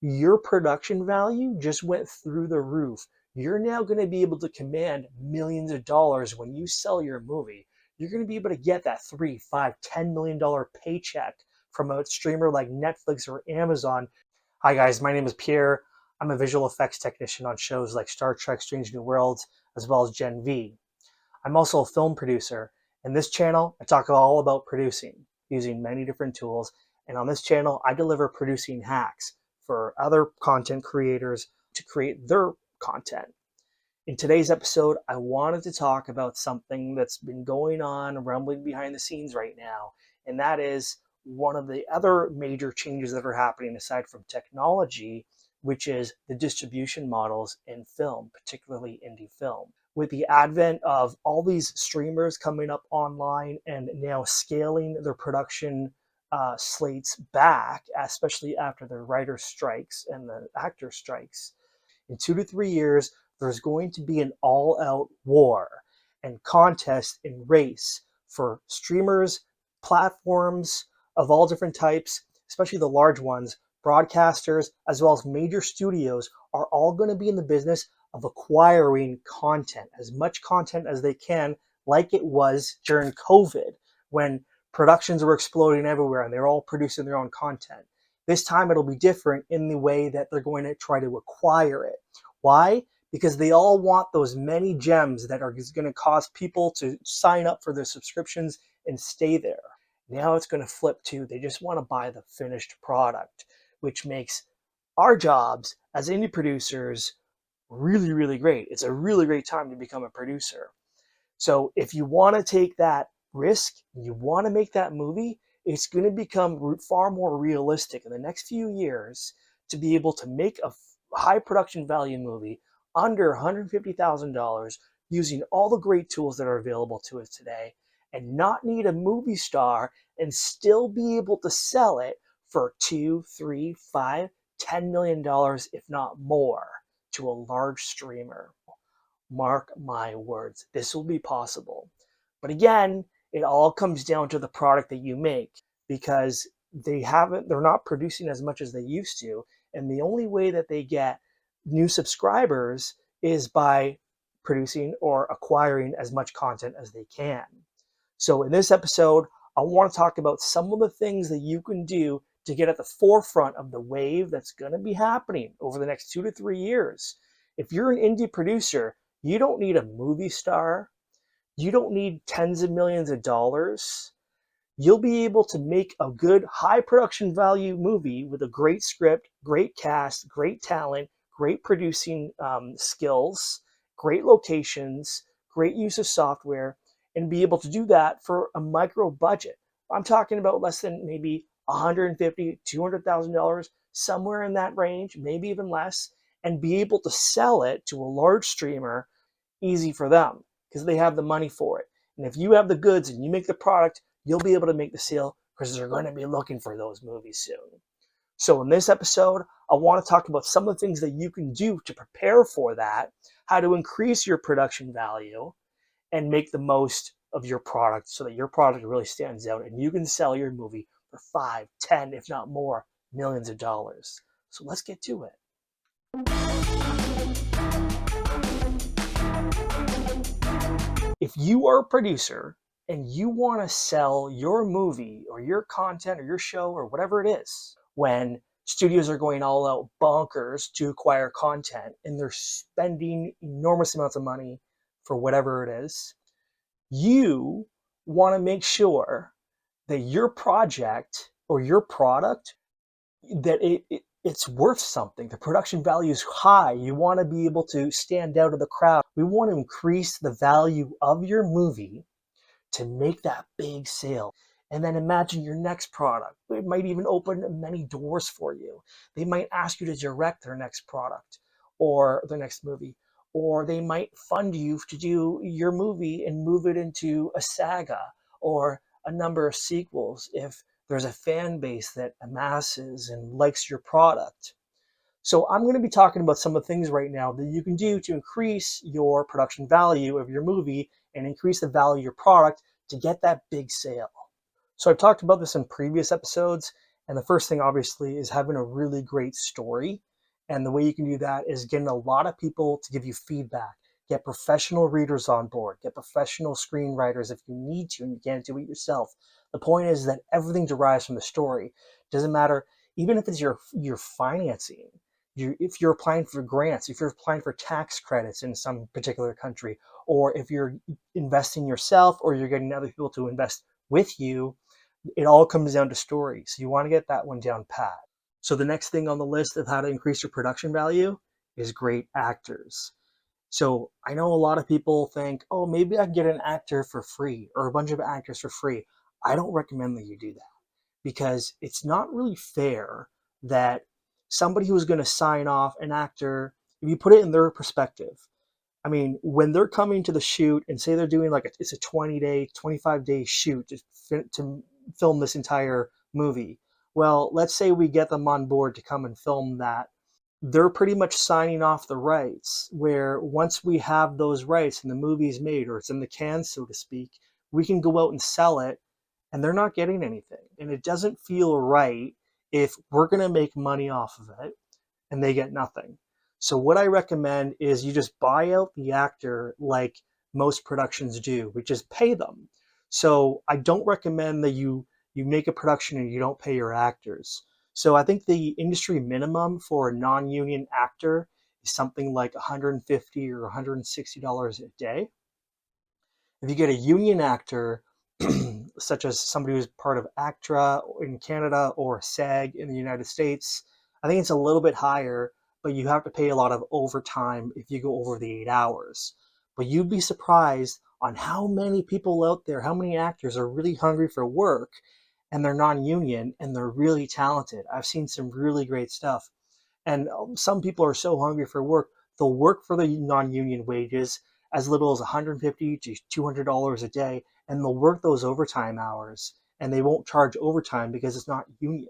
your production value just went through the roof. You're now going to be able to command millions of dollars when you sell your movie. You're going to be able to get that 3, 5, $10 million paycheck from a streamer like Netflix or Amazon. Hi guys, my name is Pierre. I'm a visual effects technician on shows like Star Trek Strange New Worlds, as well as Gen V. I'm also a film producer. In this channel, I talk all about producing using many different tools. And on this channel, I deliver producing hacks for other content creators to create their content. In today's episode, I wanted to talk about something that's been going on, rumbling behind the scenes right now, and that is one of the other major changes that are happening aside from technology, which is the distribution models in film, particularly indie film. With the advent of all these streamers coming up online and now scaling their production slates back, especially after the writer strikes and the actor strikes, in 2 to 3 years, there's going to be an all-out war and contest and race for streamers, platforms of all different types, especially the large ones, broadcasters, as well as major studios are all going to be in the business of acquiring content, as much content as they can, like it was during COVID when productions were exploding everywhere and they're all producing their own content. This time it'll be different in the way that they're going to try to acquire it. Why? Because they all want those many gems that are going to cause people to sign up for their subscriptions and stay there. Now it's going to flip to they just want to buy the finished product, which makes our jobs as indie producers really, really great. It's a really great time to become a producer. So if you want to take that risk, you want to make that movie, it's going to become far more realistic in the next few years to be able to make a high production value movie under $150,000 using all the great tools that are available to us today and not need a movie star and still be able to sell it for 2, 3, 5, $10 million, if not more, to a large streamer. Mark my words, this will be possible. But again, it all comes down to the product that you make, because they're not producing as much as they used to, and the only way that they get new subscribers is by producing or acquiring as much content as they can. So in this episode, I want to talk about some of the things that you can do to get at the forefront of the wave that's going to be happening over the next 2 to 3 years. If you're an indie producer, you don't need a movie star. You don't need tens of millions of dollars. You'll be able to make a good high production value movie with a great script, great cast, great talent, great producing skills, great locations, great use of software, and be able to do that for a micro budget. I'm talking about less than maybe $150,000, $200,000, somewhere in that range, maybe even less, and be able to sell it to a large streamer easy for them because they have the money for it. And if you have the goods and you make the product, you'll be able to make the sale because they're going to be looking for those movies soon. So in this episode, I want to talk about some of the things that you can do to prepare for that, how to increase your production value and make the most of your product so that your product really stands out and you can sell your movie for 5, 10, if not more, millions of dollars. So let's get to it. If you are a producer and you want to sell your movie or your content or your show or whatever it is, when studios are going all out bonkers to acquire content and they're spending enormous amounts of money for whatever it is, you want to make sure that your project or your product, that it's worth something. The production value is high. You want to be able to stand out of the crowd. We want to increase the value of your movie to make that big sale. And then imagine your next product. It might even open many doors for you. They might ask you to direct their next product or their next movie. Or they might fund you to do your movie and move it into a saga or a number of sequels if there's a fan base that amasses and likes your product. So I'm going to be talking about some of the things right now that you can do to increase your production value of your movie and increase the value of your product to get that big sale. So I've talked about this in previous episodes, And the first thing, obviously, is having a really great story. And the way you can do that is getting a lot of people to give you feedback. Get professional readers on board. Get professional screenwriters if you need to and you can't do it yourself. The point is that everything derives from the story. Doesn't matter, even if it's your financing. If you're applying for grants, if you're applying for tax credits in some particular country, or if you're investing yourself or you're getting other people to invest with you, it all comes down to story. So you want to get that one down pat. So the next thing on the list of how to increase your production value is great actors. So I know a lot of people think, oh, maybe I can get an actor for free or a bunch of actors for free. I don't recommend that you do that because it's not really fair that somebody who's going to sign off an actor, if you put it in their perspective, I mean, when they're coming to the shoot and say they're doing like it's a 20-day, 25-day shoot to film this entire movie. Well, let's say we get them on board to come and film that. They're pretty much signing off the rights, where once we have those rights and the movie's made or it's in the can, so to speak, we can go out and sell it and they're not getting anything. And it doesn't feel right if we're going to make money off of it and they get nothing. So what I recommend is you just buy out the actor like most productions do, which is pay them. So I don't recommend that you make a production and you don't pay your actors. So I think the industry minimum for a non-union actor is something like $150 or $160 a day. If you get a union actor, such as somebody who's part of ACTRA in Canada or SAG in the United States, I think it's a little bit higher, but you have to pay a lot of overtime if you go over the 8 hours. But you'd be surprised on how many people out there, how many actors are really hungry for work and they're non-union and they're really talented. I've seen some really great stuff. And some people are so hungry for work, they'll work for the non-union wages as little as $150 to $200 a day, and they'll work those overtime hours, and they won't charge overtime because it's not union.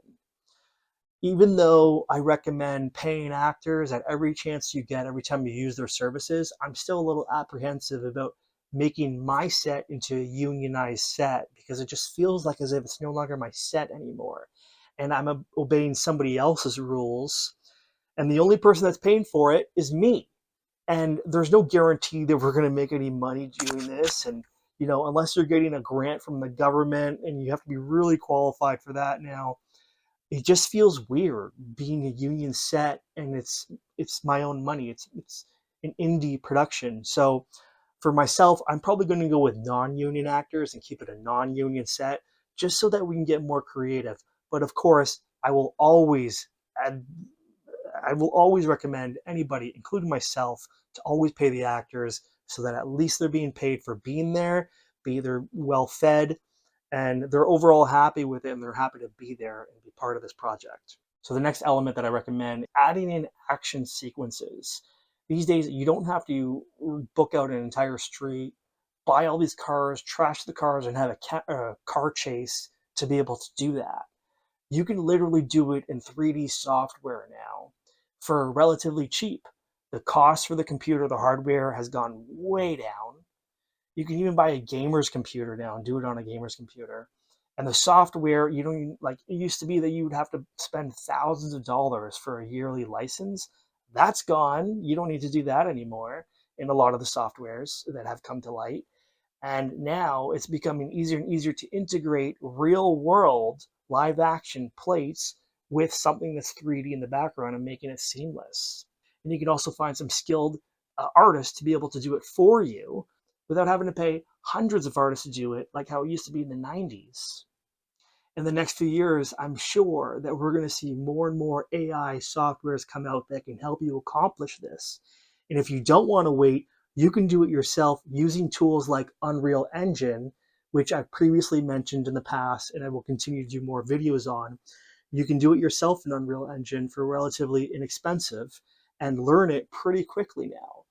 Even though I recommend paying actors at every chance you get every time you use their services, I'm still a little apprehensive about making my set into a unionized set because it just feels like as if it's no longer my set anymore. And I'm obeying somebody else's rules, and the only person that's paying for it is me. And there's no guarantee that we're going to make any money doing this. And unless you're getting a grant from the government, and you have to be really qualified for that now, it just feels weird being a union set, and it's my own money. It's an indie production. So for myself, I'm probably going to go with non-union actors and keep it a non-union set, just so that we can get more creative. But of course, add I will always recommend anybody, including myself, to always pay the actors so that at least they're being paid for being there, they're well fed, and they're overall happy with it and they're happy to be there and be part of this project. So the next element that I recommend, adding in action sequences. These days, you don't have to book out an entire street, buy all these cars, trash the cars, and have a car chase to be able to do that. You can literally do it in 3D software now for relatively cheap. The cost for the computer, the hardware has gone way down. You can even buy a gamer's computer now and do it on a gamer's computer. And the software, you don't even, like it used to be that you would have to spend thousands of dollars for a yearly license. That's gone. You don't need to do that anymore in a lot of the softwares that have come to light. And now it's becoming easier and easier to integrate real world live action plates with something that's 3D in the background and making it seamless. And you can also find some skilled artists to be able to do it for you without having to pay hundreds of artists to do it like how it used to be in the 90s. In the next few years, I'm sure that we're going to see more and more AI softwares come out that can help you accomplish this. And if you don't want to wait, you can do it yourself using tools like Unreal Engine, which I've previously mentioned in the past and I will continue to do more videos on. You can do it yourself in Unreal Engine for relatively inexpensive and learn it pretty quickly now.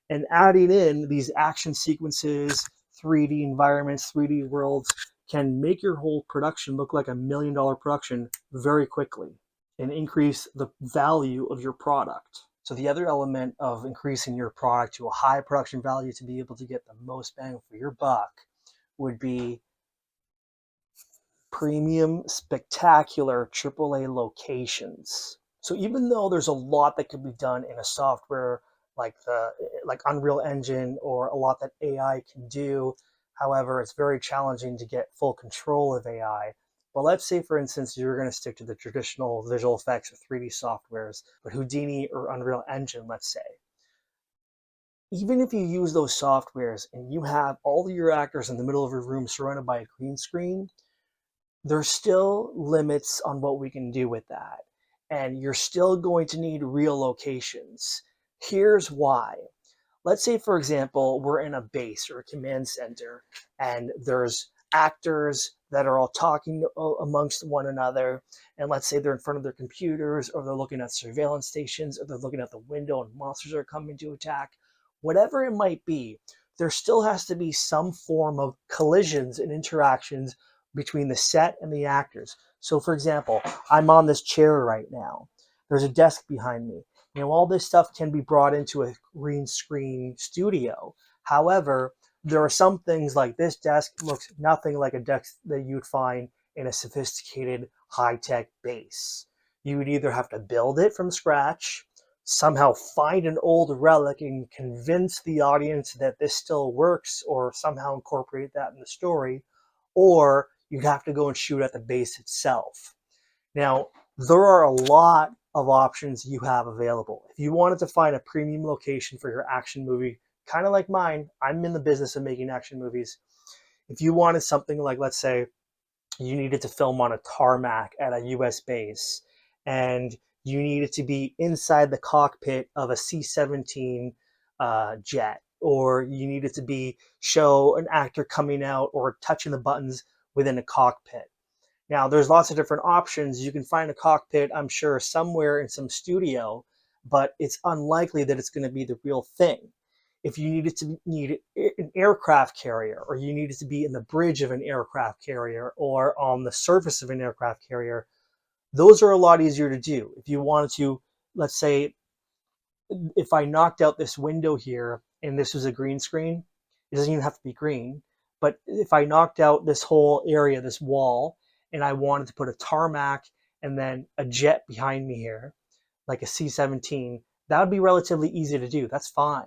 And adding in these action sequences, 3D environments, 3D worlds can make your whole production look like $1 million production very quickly and increase the value of your product. So the other element of increasing your product to a high production value to be able to get the most bang for your buck would be premium, spectacular AAA locations. So even though there's a lot that could be done in a software like Unreal Engine, or a lot that AI can do, however, it's very challenging to get full control of AI. But let's say, for instance, you're going to stick to the traditional visual effects or 3D softwares, but Houdini or Unreal Engine, let's say. Even if you use those softwares and you have all of your actors in the middle of a room surrounded by a green screen, there's still limits on what we can do with that. And you're still going to need real locations. Here's why. Let's say, for example, we're in a base or a command center, and there's actors that are all talking amongst one another. And let's say they're in front of their computers, or they're looking at surveillance stations, or they're looking out the window and monsters are coming to attack. Whatever it might be, there still has to be some form of collisions and interactions between the set and the actors. So, for example, I'm on this chair right now. There's a desk behind me. All this stuff can be brought into a green screen studio. However, there are some things like this desk looks nothing like a desk that you'd find in a sophisticated high-tech base. You would either have to build it from scratch, somehow find an old relic and convince the audience that this still works, or somehow incorporate that in the story, or you'd have to go and shoot at the base itself. Now, there are a lot of options you have available. If you wanted to find a premium location for your action movie, kind of like mine, I'm in the business of making action movies. If you wanted something like, let's say, you needed to film on a tarmac at a US base, and you needed to be inside the cockpit of a C-17 jet, or you needed to show an actor coming out or touching the buttons within a cockpit. Now, there's lots of different options. You can find a cockpit, I'm sure, somewhere in some studio, but it's unlikely that it's going to be the real thing. If you need an aircraft carrier, or you needed to be in the bridge of an aircraft carrier, or on the surface of an aircraft carrier, those are a lot easier to do. If you wanted to, let's say, if I knocked out this window here and this was a green screen, it doesn't even have to be green, but if I knocked out this whole area, this wall, and I wanted to put a tarmac and then a jet behind me here, like a C-17, that would be relatively easy to do. That's fine.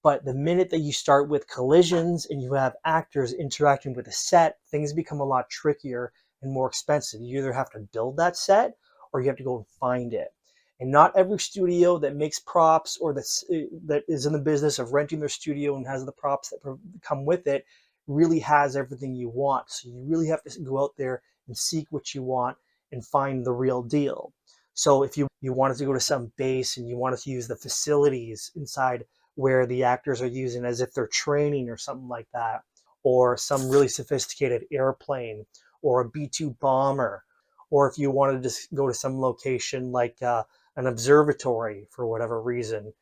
But the minute that you start with collisions and you have actors interacting with a set, things become a lot trickier and more expensive. You either have to build that set, or you have to go and find it. And not every studio that makes props, or that is in the business of renting their studio and has the props that come with it, really has everything you want. So you really have to go out there and seek what you want and find the real deal. So if you wanted to go to some base and you wanted to use the facilities inside where the actors are using as if they're training or something like that, or some really sophisticated airplane, or a B-2 bomber, or if you wanted to go to some location like an observatory for whatever reason,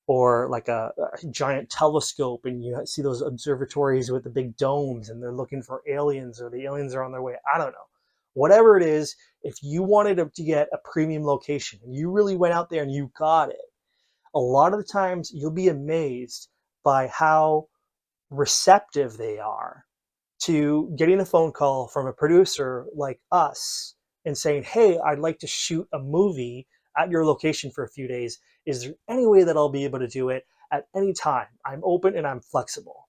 or like a giant telescope, and you see those observatories with the big domes and they're looking for aliens, or the aliens are on their way. I don't know. Whatever it is, if you wanted to get a premium location and you really went out there and you got it, a lot of the times you'll be amazed by how receptive they are to getting a phone call from a producer like us and saying, hey, I'd like to shoot a movie at your location for a few days. Is there any way that I'll be able to do it at any time? I'm open and I'm flexible.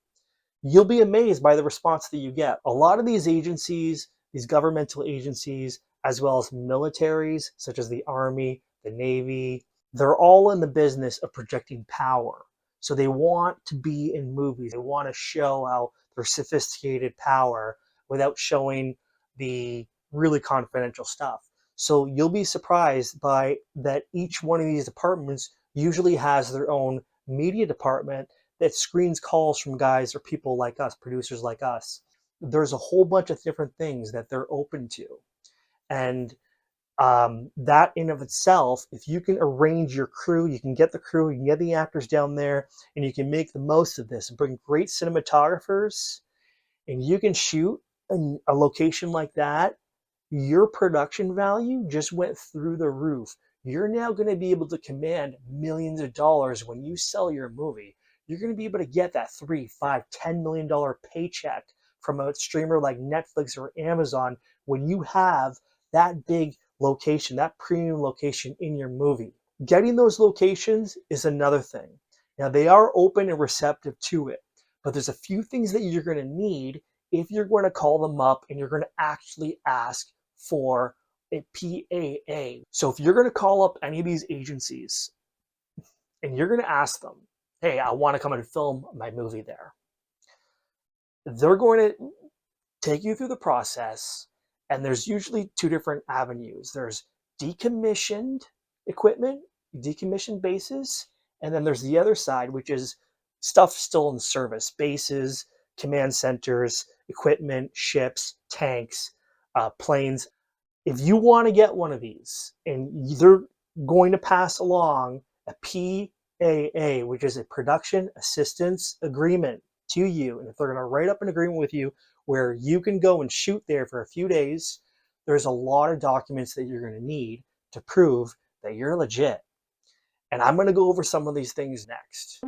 You'll be amazed by the response that you get. A lot of these agencies, these governmental agencies, as well as militaries, such as the Army, the Navy, they're all in the business of projecting power. So they want to be in movies. They want to show how their sophisticated power without showing the really confidential stuff. So you'll be surprised by that each one of these departments usually has their own media department that screens calls from guys or people like us, producers like us. There's a whole bunch of different things that they're open to. And that in of itself, if you can arrange your crew, you can get the crew, you can get the actors down there, and you can make the most of this and bring great cinematographers, and you can shoot in a location like that, your production value just went through the roof. You're now going to be able to command millions of dollars when you sell your movie. You're going to be able to get that $3, $5, $10 million paycheck from a streamer like Netflix or Amazon when you have that big location, that premium location in your movie. Getting those locations is another thing. Now, they are open and receptive to it, but there's a few things that you're going to need if you're going to call them up and you're going to actually ask for a PAA. So if you're going to call up any of these agencies and you're going to ask them, hey, I want to come and film my movie there, they're going to take you through the process, and there's usually two different avenues. There's decommissioned equipment, decommissioned bases, and then there's the other side, which is stuff still in service, bases, command centers, equipment, ships, tanks, planes. If you want to get one of these, and they're going to pass along a PAA, which is a production assistance agreement to you, and if they're going to write up an agreement with you where you can go and shoot there for a few days, there's a lot of documents that you're going to need to prove that you're legit. And I'm going to go over some of these things next.